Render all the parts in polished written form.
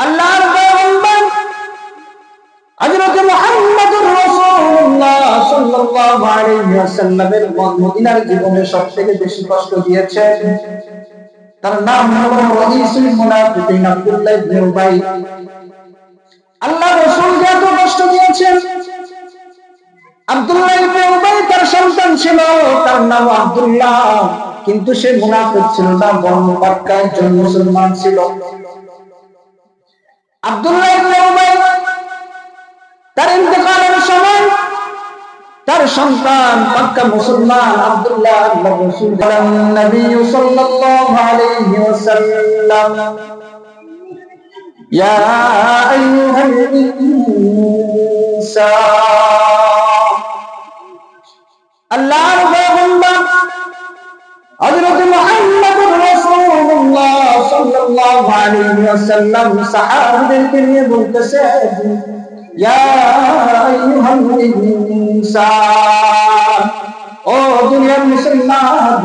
আল্লাহর পয়গম্বর হযরত মুহাম্মদুর রাসূলুল্লাহ সাল্লাল্লাহু আলাইহি ওয়াসাল্লামের মদিনার জীবনে সবথেকে বেশি কষ্ট দিয়েছেন। তার নাম হলো রাইসুল মুনাফিকিন আব্দুল্লাহ ইবনে উবাই। আল্লাহ রাসূলকে এত কষ্ট দিয়েছেন। আব্দুল্লাহ ইবনে উবাই তার সন্তান ছিল, তার নাম আব্দুল্লাহ, কিন্তু সে মুনাফিক ছিল না, বরং মক্কার একজন মুসলমান ছিল। আব্দুল্লাহ ইবনে উবাই তার ইন্তেকালের সময় তার সন্তান মক্কা মুসলমান আব্দুল্লাহ আল্লাহর রাসূল বলেন, নবী সাল্লাল্লাহু আলাইহি ওয়াসাল্লাম, ইয়া আইয়ুহাল ইনসান, আল্লাহর পয়গম্বর হযরত মুহাম্মদুর রাসূলুল্লাহ সাল্লাল্লাহু আলাইহি ওয়াসাল্লাম সাহাবাদেরকে নিয়ে বলতেছেন, ইয়া আইয়ুহাল ইনসান, ও দুনিয়ার মুসলমান,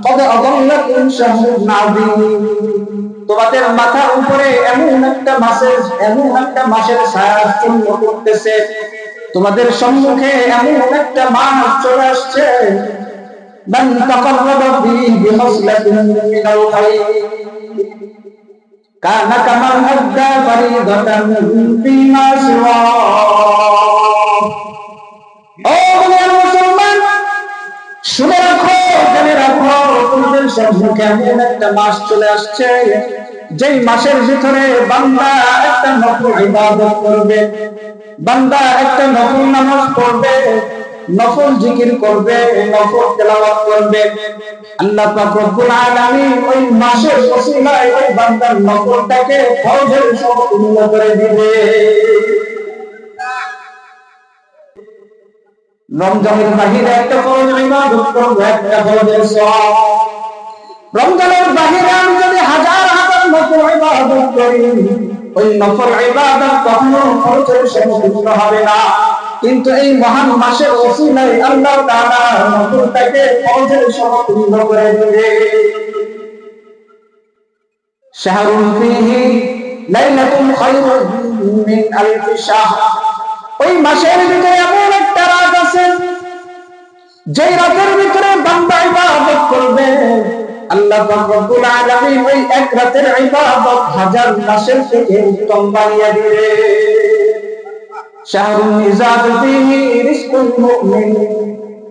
কদ আদাল্লাকুম শাহরুন আযীম, তোমাদের মাথার উপরে এমন একটা মাসের ছায়া চূর্ণ করতেছে, তোমাদের সম্মুখে এমন একটা মাস চলে আসছে, মান তাকাররাবা ফীহি বিখাসলাতিন মিনাল খায়র কানা কামান আদ্দা ফরিদাতান ফীমা সিওয়া। ও দুনিয়ার মুসলমান, শুনে রাখো, জেনে রাখো, তোমাদের সম্মুখে এমন একটা মাস চলে আসছে, যেই মাসের ভিতরে বান্দা একটা নফল ইবাদত করবে, বান্দা একটা নফল নামাজ পড়বে, নফল জিকির করবে, নফল তেলাওয়াত করবে। আল্লাহ পাক রব্বুল আলামিন ওই মাসের ওসিলায় ওই বান্দার নফলটাকে ফরজের সমতুল্য করে দিবে। রমজানের বাহিরে একটা ফরজ ইবাদত করব, একটা ফরজের সওয়াব। রমজানের বাহিরে আমি যদি হাজার হাজার নফল ইবাদত করি, ওই নফল ইবাদত কখনো ফরজের সমতুল্য হবে না। কিন্তু এই মহান মাসের ওসিলায় আল্লাহ তাআলা নফলটাকে ফরজের সমতুল্য করে দিবে। শাহরুন ফীহি লাইলাতুন খায়রুন মিন আলফি শাহর, ওই মাসের ভিতরে এমন একটা রাত আছে, যেই রাতের ভিতরে বান্দা ইবাদত করবে, আল্লাহ পাক রব্বুল আলামিন ওই এক রাতের ইবাদত হাজার মাসের থেকে উত্তম বানিয়ে দিবে। শাহরুন ইজাদু ফীহি রিজকুল মুমিন,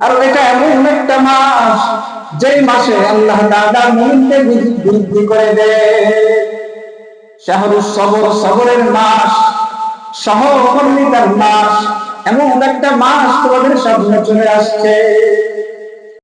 আর এটা এমন একটা মাস, যেই মাসে আল্লাহ তাআলা মুমিনকে বৃদ্ধি করে দেয়। শাহরুস সবর, সবরের মাস, সহমর্মিতার মাস, এমন একটা মাস তোমাদের সামনে চলে আসছে।